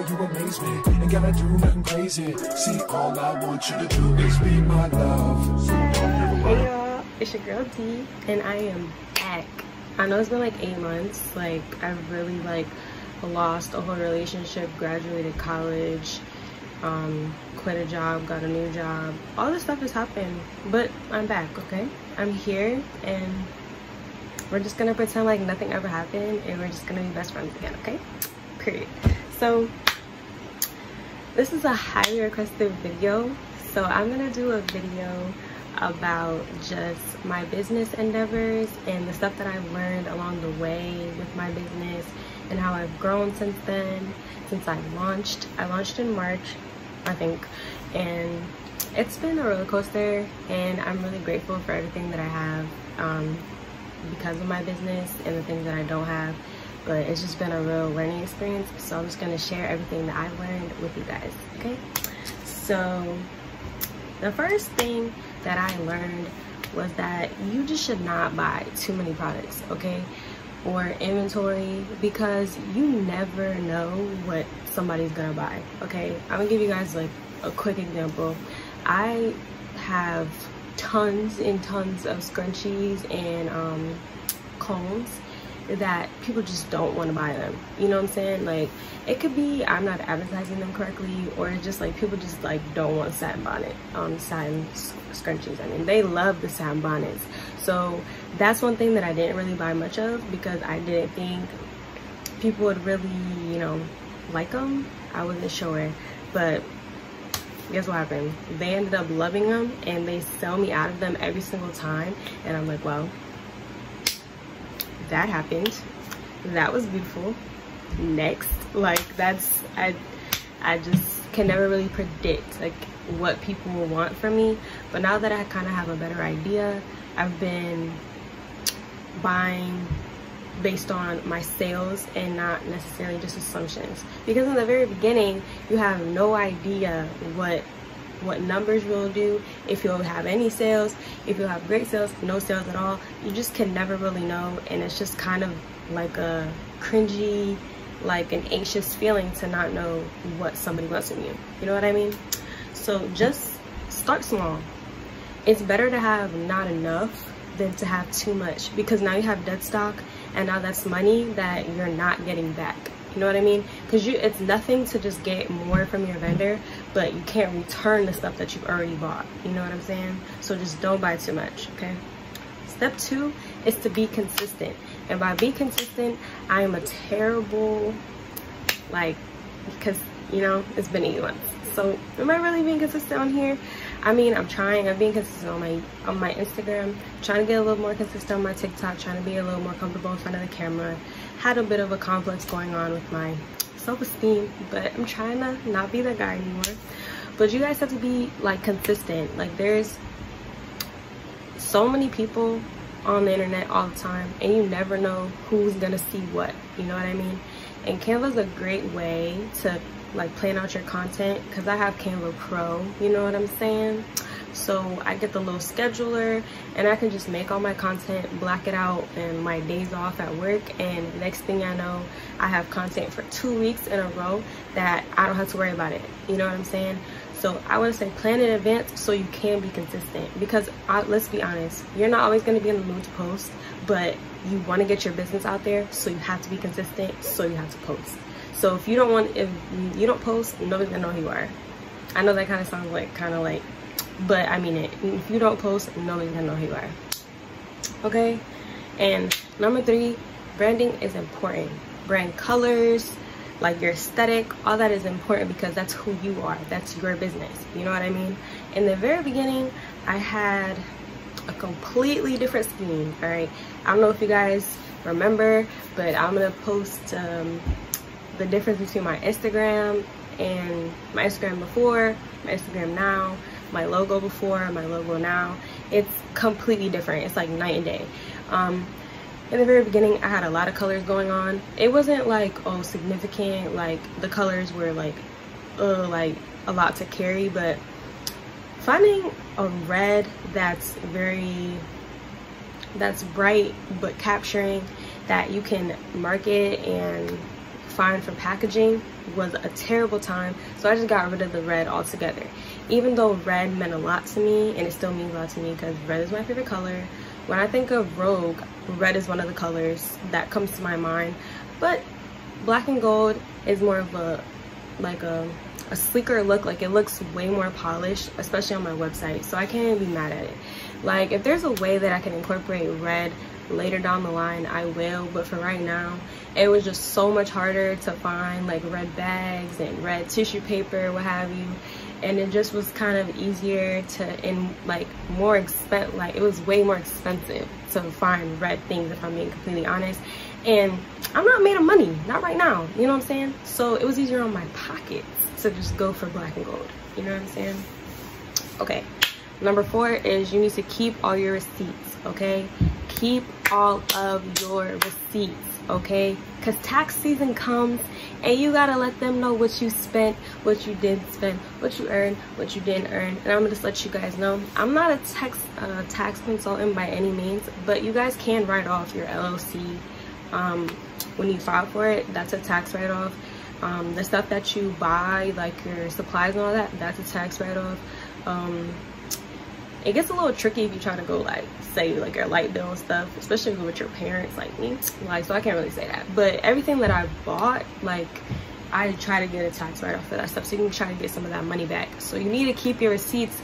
you amaze me. Ain't gotta do nothing crazy. See, all I want you to do is be my love. So hey y'all, it's your girl D, and I am back. I know it's been like 8 months. Like, I've really like lost a whole relationship, graduated college, quit a job, got a new job. All this stuff has happened, but I'm back, okay? I'm here, and we're just gonna pretend like nothing ever happened, and we're just gonna be best friends again, okay? Period. So this is a highly requested video, so I'm gonna do a video about just my business endeavors and the stuff that I've learned along the way with my business and how I've grown since then, since I launched in March, I think, and it's been a roller coaster, and I'm really grateful for everything that I have because of my business and the things that I don't have. But it's just been a real learning experience, so I'm just going to share everything that I've learned with you guys, okay? So the first thing that I learned was that you just should not buy too many products, okay, or inventory, because you never know what somebody's gonna buy, okay? I'm gonna give you guys like a quick example. I have tons and tons of scrunchies and combs that people just don't want to buy them, you know what I'm saying? Like, it could be I'm not advertising them correctly, or it's just like people just like don't want satin bonnet, satin scrunchies. I mean, they love the satin bonnets. So that's one thing that I didn't really buy much of, because I didn't think people would really, you know, like them. I wasn't sure, but guess what happened? They ended up loving them, and they sell me out of them every single time, and I'm like, well, that happened. That was beautiful. Next. Like, that's, I just can never really predict like what people will want from me. But now that I kind of have a better idea, I've been buying based on my sales and not necessarily just assumptions, because in the very beginning you have no idea what numbers you'll do, if you'll have any sales, if you'll have great sales, no sales at all. You just can never really know, and it's just kind of like a cringy, like an anxious feeling to not know what somebody wants from you, you know what I mean? So just start small. It's better to have not enough than to have too much, because now you have dead stock, and now that's money that you're not getting back. You know what I mean? Because it's nothing to just get more from your vendor, but you can't return the stuff that you've already bought. You know what I'm saying? So just don't buy too much, okay? Step 2 is to be consistent. And by be consistent, I am a terrible, like, because, you know, it's been 8 months. So am I really being consistent on here? I mean, I'm being consistent on my Instagram, trying to get a little more consistent on my TikTok, trying to be a little more comfortable in front of the camera. Had a bit of a complex going on with my self-esteem, but I'm trying to not be that guy anymore. But you guys have to be like consistent. Like, there's so many people on the internet all the time, and you never know who's gonna see what, you know what I mean? And Canva's a great way to like plan out your content, because I have Canva Pro, you know what I'm saying? So I get the little scheduler, and I can just make all my content, black it out, and my days off at work, and next thing I know, I have content for 2 weeks in a row that I don't have to worry about it, you know what I'm saying? So I would say plan in advance so you can be consistent, because let's be honest, you're not always going to be in the mood to post, but you want to get your business out there, so you have to be consistent, so you have to post. So if you don't post, nobody's gonna know who you are. I know that kind of sounds like but I mean it. If you don't post, nobody's gonna know who you are, okay? And number 3, branding is important. Brand colors, like your aesthetic, all that is important, because that's who you are. That's your business, you know what I mean? In the very beginning, I had a completely different scheme, all right? I don't know if you guys remember, but I'm gonna post the difference between my Instagram and my Instagram before, my Instagram now, my logo before, my logo now. It's completely different. It's like night and day. In the very beginning, I had a lot of colors going on. It wasn't like, oh, significant, like the colors were like a lot to carry, but finding a red that's bright but capturing, that you can market and find for packaging was a terrible time, so I just got rid of the red altogether. Even though red meant a lot to me, and it still means a lot to me because red is my favorite color. When I think of Rogue, red is one of the colors that comes to my mind. But black and gold is more of a like a sleeker look. Like, it looks way more polished, especially on my website, so I can't be mad at it. Like, if there's a way that I can incorporate red later down the line, I will, but for right now it was just so much harder to find like red bags and red tissue paper, what have you, and it just was kind of easier to, and like more expensive, like it was way more expensive to find red things, if I'm being completely honest, and I'm not made of money, not right now, you know what I'm saying? So it was easier on my pockets to just go for black and gold, you know what I'm saying? Okay, number 4 is you need to keep all your receipts, okay? Keep all of your receipts, okay? Because tax season comes and you gotta let them know what you spent, what you didn't spend, what you earned, what you didn't earn. And I'm gonna just let you guys know, I'm not a tax consultant by any means, but you guys can write off your LLC when you file for it. That's a tax write-off. The stuff that you buy, like your supplies and all that, that's a tax write-off. It gets a little tricky if you try to go like say like your light bill and stuff, especially with your parents like me, like, so I can't really say that. But everything that I bought, like, I try to get a tax write-off for that stuff, so you can try to get some of that money back. So you need to keep your receipts.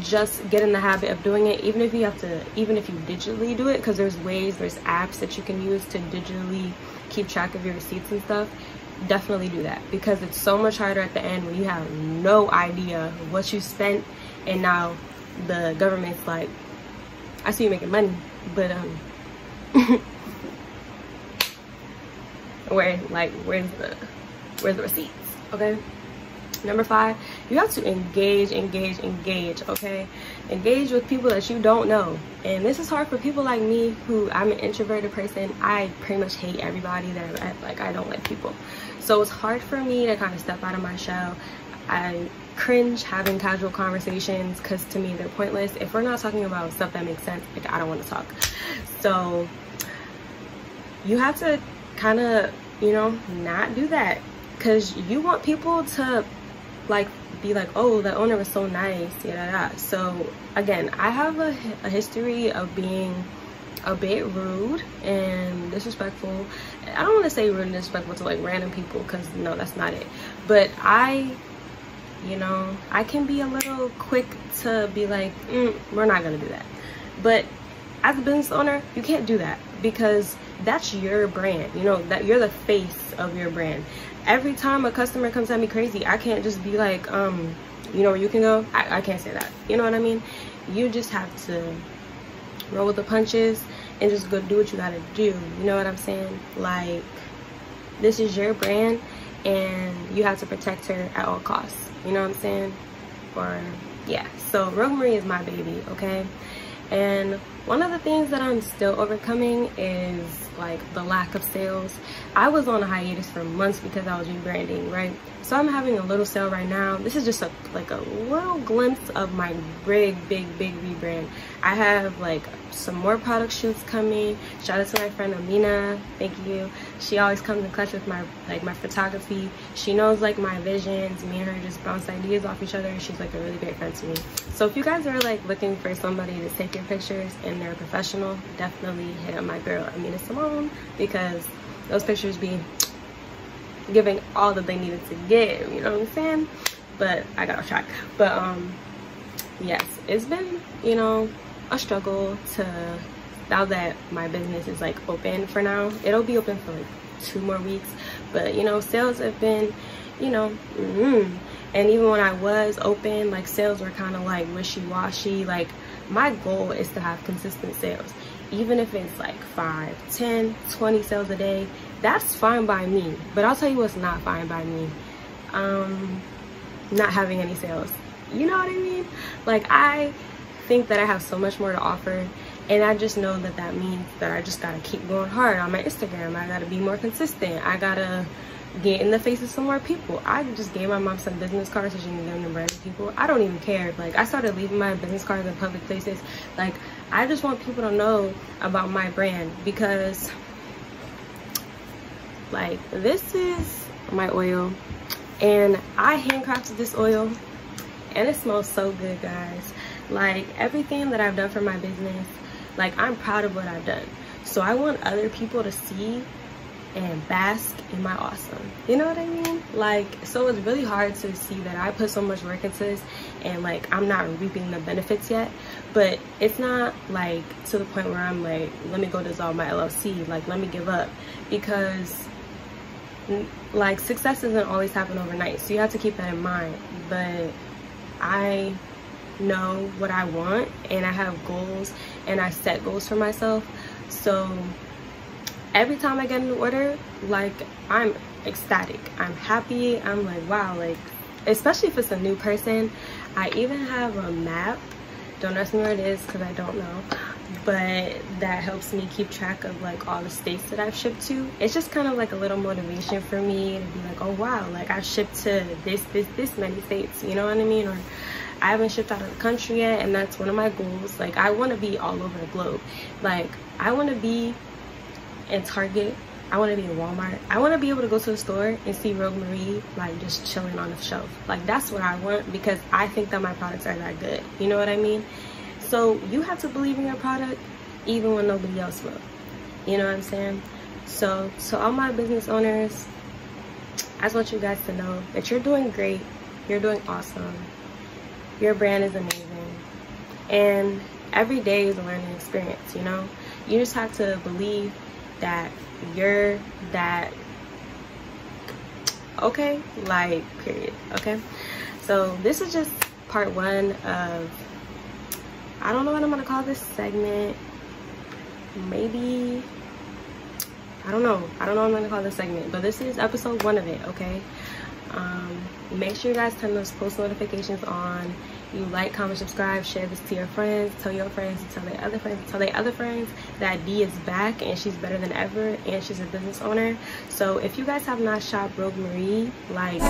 Just get in the habit of doing it, even if you digitally do it, because there's apps that you can use to digitally keep track of your receipts and stuff. Definitely do that, because it's so much harder at the end when you have no idea what you spent, and now the government's like, I see you making money, but where's the receipts? Okay. Number 5, you have to engage, okay? Engage with people that you don't know. And this is hard for people like me, who I'm an introverted person. I pretty much hate everybody that I don't like people. So it's hard for me to kind of step out of my shell. I cringe having casual conversations because to me they're pointless. If we're not talking about stuff that makes sense, like, I don't want to talk. So you have to kind of, you know, not do that, because you want people to like be like, oh, the owner was so nice, yeah. So again, I have a history of being a bit rude and disrespectful. I don't want to say rude and disrespectful to like random people, because no, that's not it. But you know, I can be a little quick to be like, we're not gonna do that. But as a business owner, you can't do that, because that's your brand, you know, that you're the face of your brand. Every time a customer comes at me crazy, I can't just be like, you know where you can go? I can't say that, you know what I mean? You just have to roll with the punches and just go do what you gotta do, you know what I'm saying? Like, this is your brand and you have to protect her at all costs, you know what I'm saying? Or yeah, so Rogue Marie is my baby, okay? And one of the things that I'm still overcoming is like the lack of sales. I was on a hiatus for months because I was rebranding, right? So I'm having a little sale right now. This is just like a little glimpse of my big rebrand. I have like some more product shoots coming. Shout out to my friend Amina, thank you. She always comes in clutch with my photography. She knows like my visions. Me and her just bounce ideas off each other, and she's like a really great friend to me. So if you guys are like looking for somebody to take your pictures and they're professional, definitely hit up my girl Amina Simone, because those pictures be giving all that they needed to give, you know what I'm saying? But I got off track. But yes, it's been, you know, a struggle to, now that my business is like open for now. It'll be open for like 2 more weeks, but you know, sales have been, you know, and even when I was open, like sales were kind of like wishy-washy. Like, my goal is to have consistent sales, even if it's like 5, 10, 20 sales a day. That's fine by me. But I'll tell you what's not fine by me, not having any sales, you know what I mean? Like, I think that I have so much more to offer, and I just know that that means that I just gotta keep going hard on my Instagram. I gotta be more consistent. I gotta get in the face of some more people. I just gave my mom some business cards so she can give them to random people. I don't even care. Like, I started leaving my business cards in public places. Like, I just want people to know about my brand, because Like, this is my oil, and I handcrafted this oil, and it smells so good, guys. Like, everything that I've done for my business, like, I'm proud of what I've done. So I want other people to see and bask in my awesome. You know what I mean? Like, so it's really hard to see that I put so much work into this and like I'm not reaping the benefits yet. But it's not like to the point where I'm like, let me go dissolve my LLC, like let me give up, because like success doesn't always happen overnight, so you have to keep that in mind. But I know what I want, and I have goals, and I set goals for myself. So every time I get an order, like, I'm ecstatic, I'm happy, I'm like, wow. Like, especially if it's a new person. I even have a map, don't ask me where it is because I don't know, but that helps me keep track of like all the states that I've shipped to. It's just kind of like a little motivation for me to be like, oh wow, like I shipped to this many states, you know what I mean? Or I haven't shipped out of the country yet, and that's one of my goals. Like, I want to be all over the globe. Like, I want to be in Target, I want to be in Walmart, I want to be able to go to the store and see Rogue Marie like just chilling on the shelf. Like, that's what I want, because I think that my products are that good, you know what I mean? So you have to believe in your product even when nobody else will, you know what I'm saying? So all my business owners, I just want you guys to know that you're doing great, you're doing awesome, your brand is amazing, and every day is a learning experience, you know? You just have to believe that you're that okay, like, period. Okay, so this is just part one of, I don't know what I'm gonna call this segment. Maybe, I don't know what I'm gonna call this segment, but this is episode 1 of it. Okay, make sure you guys turn those post notifications on. You like, comment, subscribe, share this to your friends, tell your friends, tell their other friends, tell their other friends that D is back and she's better than ever, and she's a business owner. So if you guys have not shopped Rogue Marie, like,